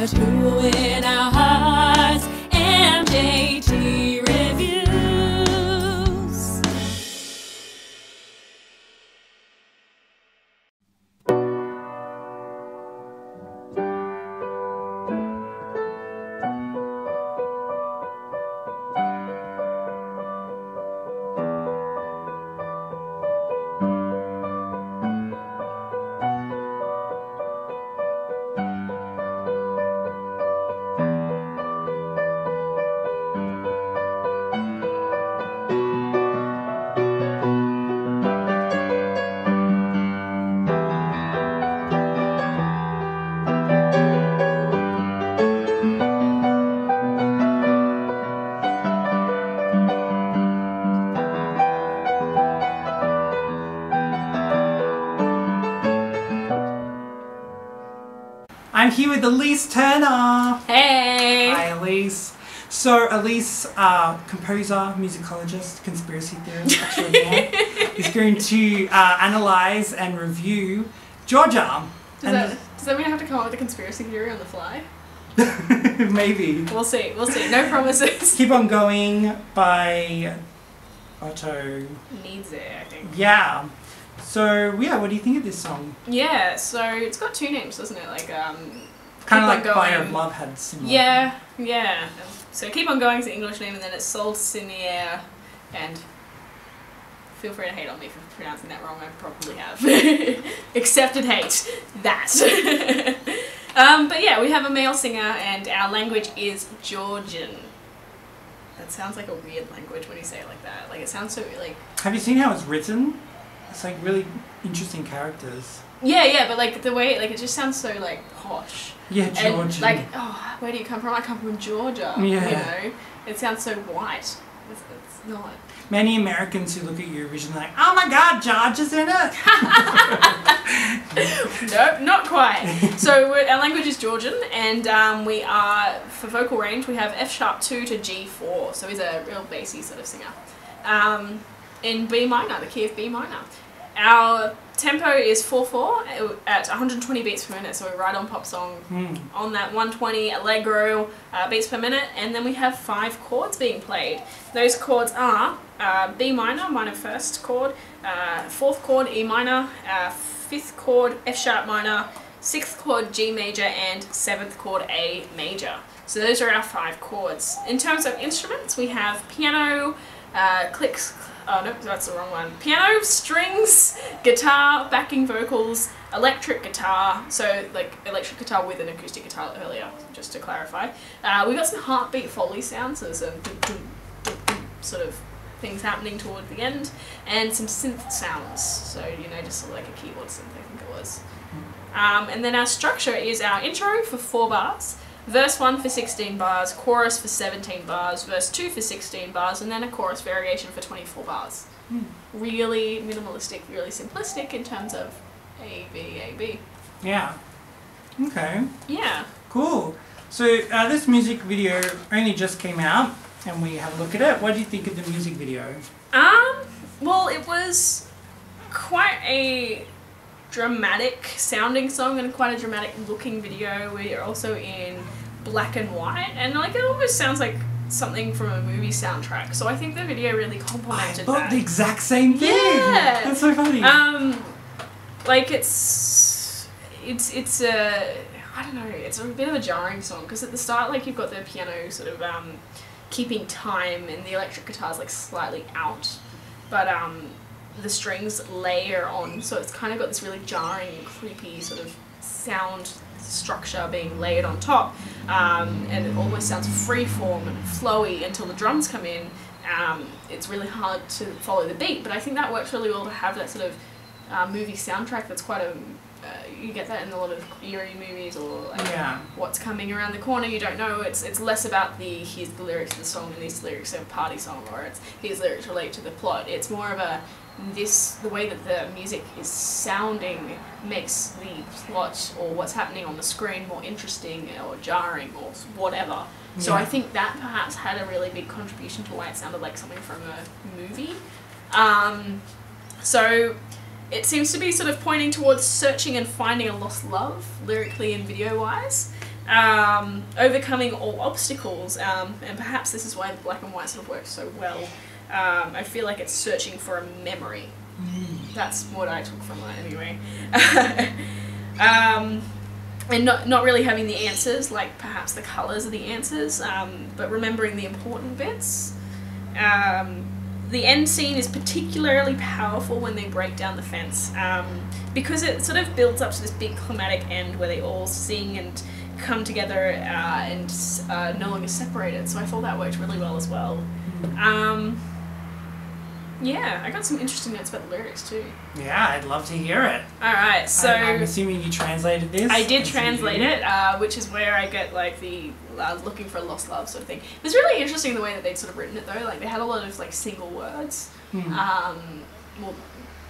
but who in our hearts? MJT Reviews. I'm here with Elysse Turner. Hey! Hi, Elysse. So, Elysse, composer, musicologist, conspiracy theorist, extraordinaire, is going to analyse and review Georgia. Does that mean I have to come up with a conspiracy theory on the fly? Maybe. We'll see. We'll see. No promises. Keep On Going by Otto. Nemsadze, I think. Yeah. So, yeah, what do you think of this song? Yeah, so it's got two names, doesn't it? Like, kind of like Fire of Love had similar. Yeah, yeah. So Keep On Going is the English name, and then it's tsin, and feel free to hate on me for pronouncing that wrong, I probably have. Accepted hate. That. But yeah, we have a male singer, and our language is Georgian. That sounds like a weird language when you say it like that. Like, it sounds so, like... Have you seen how it's written? It's like really interesting characters. Yeah, but like the way, like it just sounds so like posh. Yeah, Georgian. And, like, oh, where do you come from? I come from Georgia. Yeah. You know, it sounds so white. It's not. Many Americans who look at Eurovision are like, oh my God, Georgia's in it. Nope, not quite. So our language is Georgian, and we are, for vocal range, we have F#2 to G4. So he's a real bassy sort of singer. In B minor, the key of B minor. Our tempo is 4/4 at 120 beats per minute, so we're right on pop song on that 120 allegro beats per minute, and then we have 5 chords being played. Those chords are B minor, minor first chord, 4th chord E minor, 5th chord F# minor, 6th chord G major, and 7th chord A major. So those are our 5 chords. In terms of instruments, we have piano, clicks. Oh no, that's the wrong one. Piano, strings, guitar, backing vocals, electric guitar. So like electric guitar with an acoustic guitar earlier, just to clarify. We got some heartbeat Foley sounds, so some sort of things happening toward the end, and some synth sounds. So you know, just sort of like a keyboard synth, I think it was. And then our structure is our intro for 4 bars. Verse 1 for 16 bars, chorus for 17 bars, verse 2 for 16 bars, and then a chorus variation for 24 bars. Really minimalistic, really simplistic in terms of A, B, A, B. Yeah. Okay. Yeah. Cool. So this music video only just came out, and we have a look at it. What do you think of the music video? Well, it was quite a dramatic sounding song and quite a dramatic looking video. We're also in black and white, and like it almost sounds like something from a movie soundtrack, so I think the video really complemented that. I thought the exact same thing. Yeah, that's so funny. Like it's a, I don't know, it's a bit of a jarring song because at the start, like, you've got the piano sort of keeping time, and the electric guitar's like slightly out, but the strings layer on, so it's kind of got this really jarring, creepy sort of sound structure being layered on top, and it almost sounds freeform and flowy until the drums come in. It's really hard to follow the beat, but I think that works really well to have that sort of movie soundtrack that's quite a, you get that in a lot of eerie movies, or like what's coming around the corner, you don't know. It's less about here's the lyrics of the song and these lyrics are a party song, or it's these lyrics relate to the plot. It's more of a, the way that the music is sounding makes the plot or what's happening on the screen more interesting or jarring or whatever. So I think that perhaps had a really big contribution to why it sounded like something from a movie. So it seems to be sort of pointing towards searching and finding a lost love, lyrically and video-wise. overcoming all obstacles, and perhaps this is why the black and white sort of works so well. I feel like it's searching for a memory. That's what I took from that anyway. And not really having the answers, like perhaps the colours are the answers, but remembering the important bits. The end scene is particularly powerful when they break down the fence, because it sort of builds up to this big climatic end where they all sing and come together and no longer separated. So I thought that worked really well as well. Yeah, I got some interesting notes about the lyrics too. Yeah, I'd love to hear it. Alright, so... I'm assuming you translated this? I did translate it, which is where I get like the looking for a lost love sort of thing. It was really interesting the way that they'd sort of written it though. Like they had a lot of like single words. Well,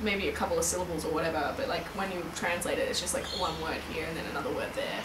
maybe a couple of syllables or whatever, but like when you translate it, it's just like one word here and then another word there.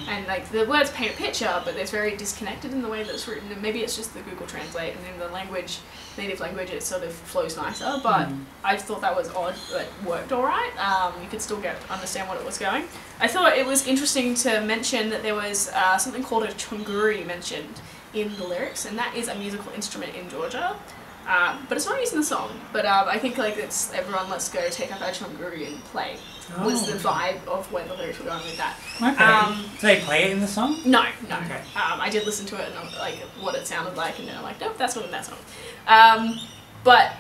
And like the words paint a picture, but it's very disconnected in the way that it's written, and maybe it's just the Google Translate, and in the language, native language, it sort of flows nicer, but I thought that was odd, but worked alright. You could still understand what it was going. I thought it was interesting to mention that there was something called a chonguri mentioned in the lyrics, and that is a musical instrument in Georgia. But it's not used in the song. But I think like it's everyone let's go take up our chonguri and play was the vibe of where the lyrics were going with that. Okay. Do they play it in the song? No. Okay. I did listen to it and like what it sounded like, and then I'm like, nope, that's not in that song. But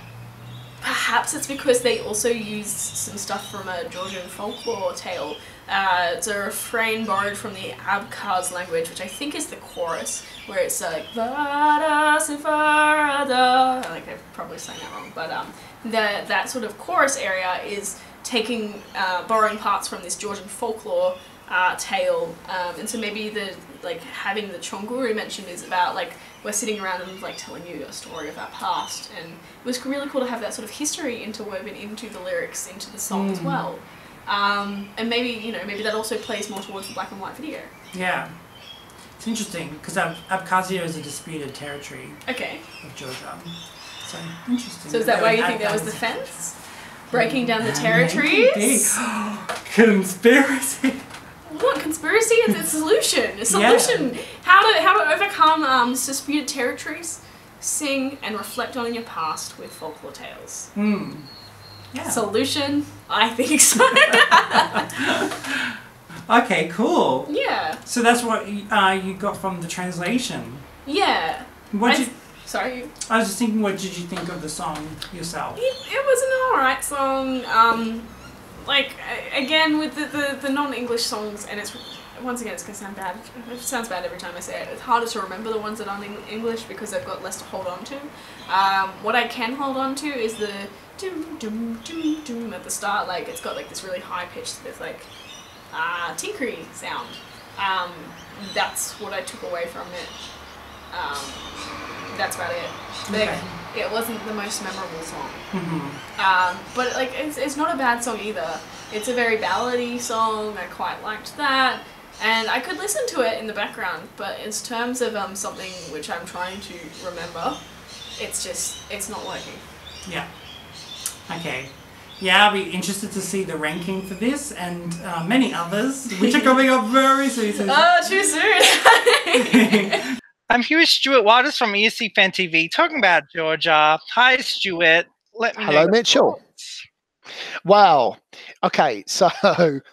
perhaps it's because they also used some stuff from a Georgian folklore tale. It's a refrain borrowed from the Abkhaz language, which I think is the chorus, where it's like Vada Sifarada. Like I've probably sang that wrong, but that sort of chorus area is taking borrowing parts from this Georgian folklore tale, and so maybe the like having the chonguri mentioned is about like we're sitting around and like telling you a story of our past, and it was really cool to have that sort of history interwoven into the lyrics, into the song as well. And maybe maybe that also plays more towards the black and white video. Yeah, it's interesting because Abkhazia is a disputed territory. Okay. Of Georgia, so interesting. So is that why you think there was the fence breaking down the territories? Conspiracy. What conspiracy? It's a solution. A solution. Yeah. How to overcome disputed territories. Sing and reflect on your past with folklore tales. Yeah. Solution? I think so. Okay, cool. Yeah. So that's what you got from the translation. Yeah. Sorry. I was just thinking, what did you think of the song yourself? It was an alright song. Like again with the non-English songs, and it's once again it's gonna sound bad. It sounds bad every time I say it. It's harder to remember the ones that aren't English because they've got less to hold on to. What I can hold on to is the doom doom doom doom at the start. Like it's got like this really high pitched, this like tinkery sound. That's what I took away from it. That's about it. But it wasn't the most memorable song. But like it's not a bad song either. It's a very ballady song. I quite liked that, and I could listen to it in the background. But in terms of something which I'm trying to remember, it's not working. Yeah. Okay. Yeah, I'll be interested to see the ranking for this and many others, which are coming up very soon. Oh, too soon. I'm here with Stuart Waters from ESC Fan TV talking about Georgia. Hi, Stuart. Let me know. Hello, Mitchell. Wow. Okay, so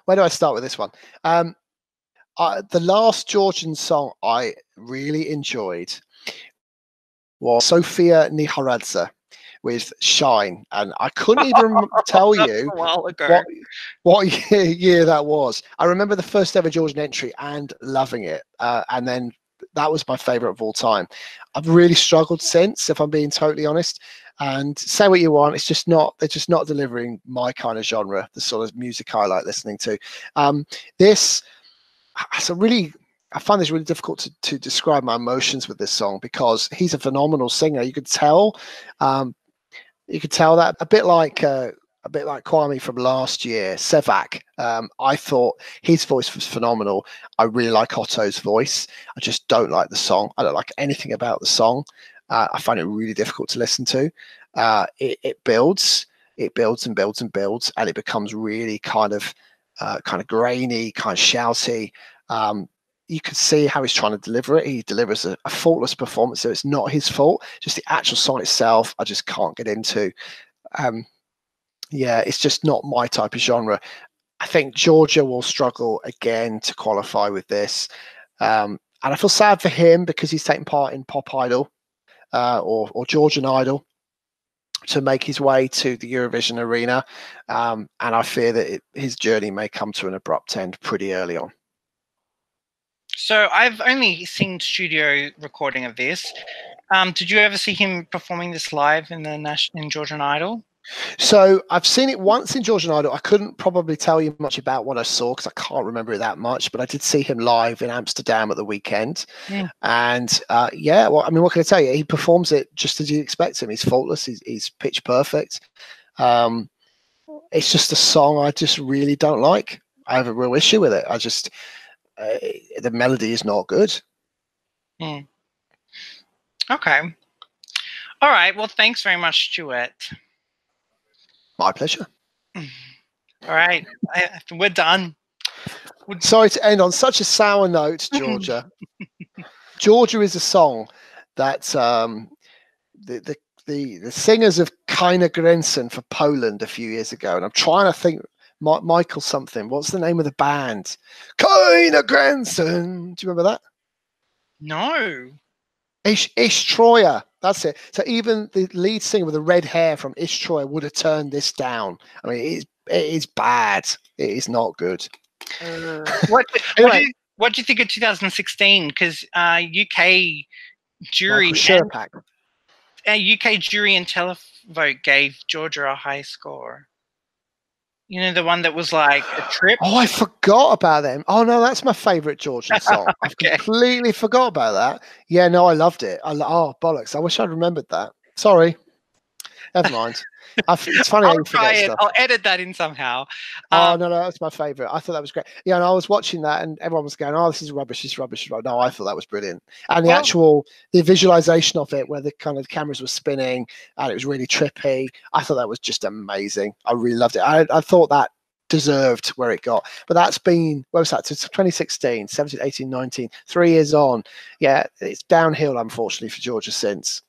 where do I start with this one? The last Georgian song I really enjoyed was Sofia Niharadze with Shine, and I couldn't even tell you what year that was. I remember the first ever Georgian entry and loving it, and then that was my favorite of all time. I've really struggled since, if I'm being totally honest. And say what you want, they're just not delivering my kind of genre, the sort of music I like listening to. I find this really difficult to describe my emotions with this song because he's a phenomenal singer. You could tell that a bit like Kwame from last year, Sevak. I thought his voice was phenomenal. I really like Otto's voice. I just don't like the song. I don't like anything about the song. I find it really difficult to listen to. It builds and builds and builds, and it becomes really kind of grainy, kind of shouty. you could see how he's trying to deliver it. He delivers a faultless performance, so it's not his fault. Just the actual song itself, I just can't get into. Yeah, it's just not my type of genre. I think Georgia will struggle again to qualify with this. And I feel sad for him because he's taking part in Pop Idol or Georgian Idol to make his way to the Eurovision arena. And I fear that his journey may come to an abrupt end pretty early on. So I've only seen studio recording of this. Did you ever see him performing this live in in Georgian Idol? So I've seen it once in Georgian Idol. I couldn't probably tell you much about what I saw because I can't remember it that much, but I did see him live in Amsterdam at the weekend. Yeah. And yeah, well, I mean, what can I tell you? He performs it just as you expect him. He's faultless. He's pitch perfect. It's just a song I just really don't like. I have a real issue with it. I just, the melody is not good. Mm. Okay. All right. Well, thanks very much, Stuart. My pleasure. All right. We're done. Sorry to end on such a sour note, Georgia. Georgia is a song that the singers of Keine Grenzen for Poland a few years ago, and I'm trying to think Michael something. What's the name of the band? Keine Grenzen. Do you remember that? No. Ish Troyer. That's it. So even the lead singer with the red hair from Ish Troyer would have turned this down. I mean, it is bad. It is not good. What Anyway, do you think of 2016? Because UK jury and televote gave Georgia a high score. You know, the one that was like a trip. Oh, I forgot about them. Oh no, that's my favourite Georgian song. Okay. I've completely forgot about that. Yeah, no, I loved it. Oh bollocks! I wish I'd remembered that. Sorry. Never mind. It's funny how you forget stuff. I'll edit that in somehow. Oh no, that's my favourite. I thought that was great. Yeah, and I was watching that, and everyone was going, "Oh, this is rubbish. This is rubbish." No, I thought that was brilliant. And the visualization of it, where the kind of cameras were spinning, and it was really trippy. I thought that was just amazing. I really loved it. I thought that deserved where it got. But that's been, where was that? So 2016, 17, 18, 19, 3 years on. Yeah, it's downhill, unfortunately, for Georgia since.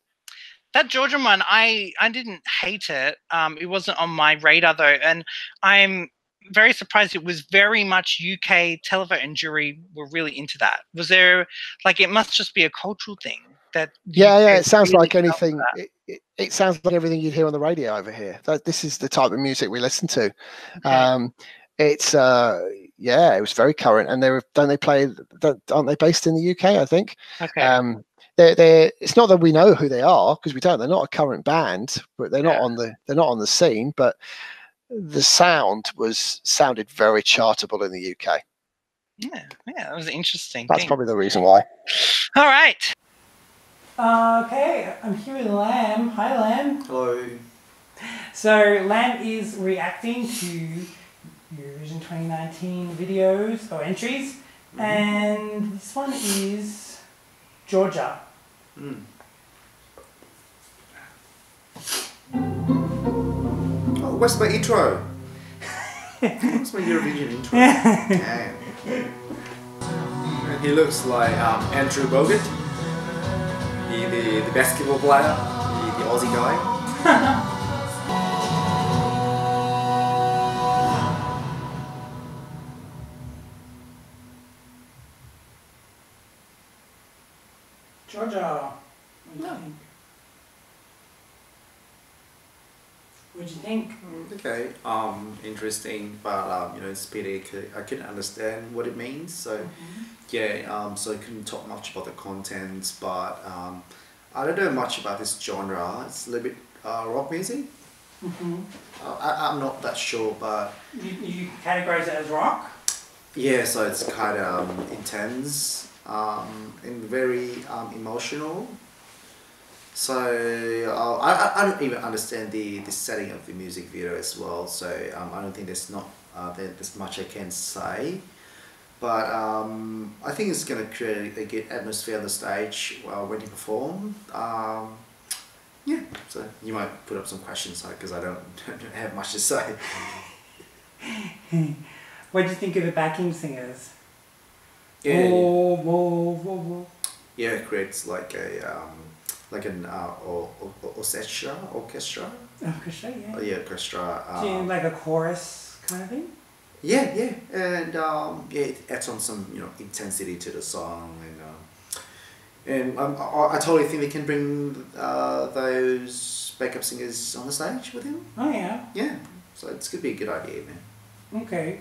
That Georgian one, I didn't hate it. It wasn't on my radar though, and I'm very surprised. It was very much UK televote and jury were really into that. Was there, like, it must just be a cultural thing that? Yeah. It sounds like anything. It sounds like everything you'd hear on the radio over here. This is the type of music we listen to. Okay. It's it was very current, and aren't they based in the UK? I think. Okay. It's not that we know who they are, because we don't. They're not a current band, but they're not on the scene. But the sounded very chartable in the UK. Yeah, that was interesting. That's probably the reason why. All right. Okay, I'm here with Lam. Hi, Lam. Hello. So Lam is reacting to Eurovision 2019 videos or entries, and this one is Georgia. Oh, what's my intro? What's my Eurovision intro? Damn. He looks like Andrew Bogut, the basketball player, the Aussie guy. Georgia, what do you think? Okay, interesting, but it's pity I couldn't understand what it means. So so I couldn't talk much about the content, but I don't know much about this genre. It's a little bit rock music. I'm not that sure, but you categorize it as rock? Yeah, so it's kind of intense and very emotional. So I don't even understand the setting of the music video as well. So I don't think there's much I can say. But I think it's going to create a good atmosphere on the stage when you perform. Yeah, so you might put up some questions because I don't have much to say. What do you think of the backing singers? Yeah. Whoa. Yeah, it creates like an orchestra. Orchestra, yeah. Oh, yeah, orchestra. Do you mean like a chorus kind of thing? Yeah, yeah, and yeah, it adds on some intensity to the song, and I totally think they can bring those backup singers on the stage with him. Oh yeah. Yeah, so it's gonna be a good idea, man. Okay,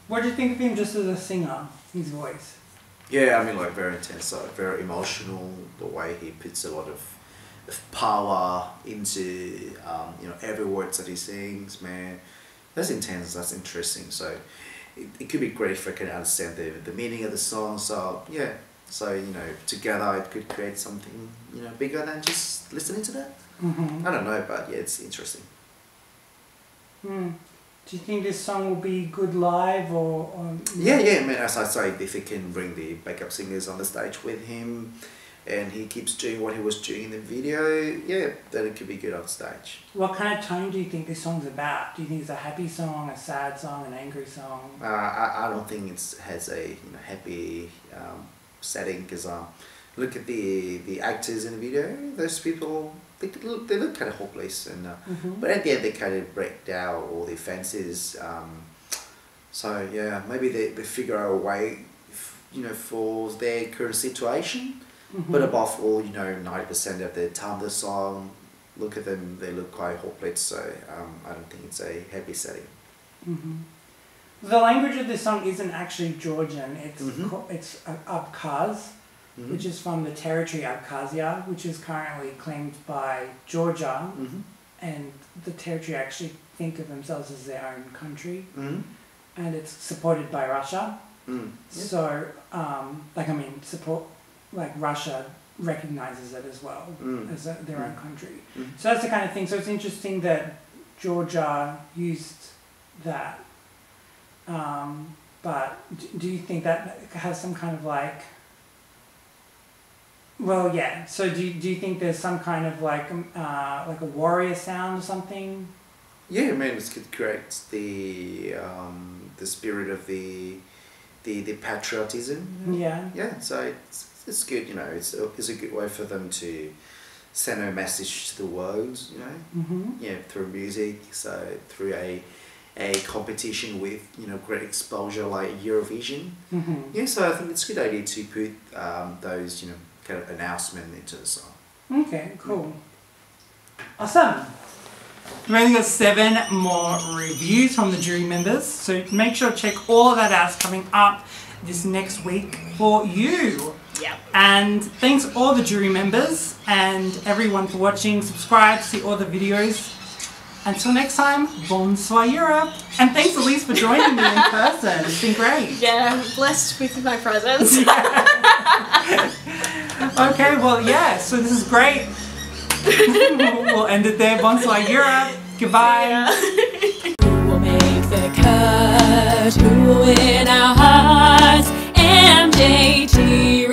what do you think of him just as a singer? His voice. Yeah, I mean, like very intense, like very emotional. The way he puts a lot of power into every word that he sings, man. That's intense. That's interesting. So it could be great if I can understand the meaning of the song. So yeah, so together it could create something bigger than just listening to that. Mm-hmm. I don't know, but yeah, it's interesting. Do you think this song will be good live or? Yeah, I mean, as I say, if he can bring the backup singers on the stage with him, and he keeps doing what he was doing in the video, yeah, then it could be good on stage. What kind of tone do you think this song's about? Do you think it's a happy song, a sad song, an angry song? I don't think it has a happy setting, because look at the actors in the video. Those people, they look kind of hopeless, and but at the end they kind of break down all the fences. So yeah, maybe they figure out a way, for their current situation. But above all, 90% of the time the song, look at them, they look quite hopeless. So I don't think it's a happy setting. The language of this song isn't actually Georgian. It's Abkhaz, which is from the territory Abkhazia, which is currently claimed by Georgia, and the territory actually think of themselves as their own country, and it's supported by Russia. So, Russia recognizes it as well as their own country. So that's the kind of thing. So it's interesting that Georgia used that. But do you think that has some kind of well, yeah. So do you think there's some kind of like a warrior sound or something? Yeah, I mean, it creates the spirit of the patriotism. Yeah. Yeah, so it's good, it's a good way for them to send a message to the world, through music, so through a competition with, great exposure like Eurovision. Yeah, so I think it's a good idea to put those, kind of announcement into the song. Okay, cool. Awesome. We've only got 7 more reviews from the jury members, so make sure to check all of that out. It's coming up this next week for you. Yep. And thanks all the jury members and everyone for watching. Subscribe to see all the videos. Until next time, bonsoir Europe. And thanks Elysse for joining me in person. It's been great. Yeah, blessed with my presence. Okay, well, yeah, so this is great. We'll end it there. Bonsoir Europe. Goodbye. Who will make the cut? Who will win our hearts? MJT.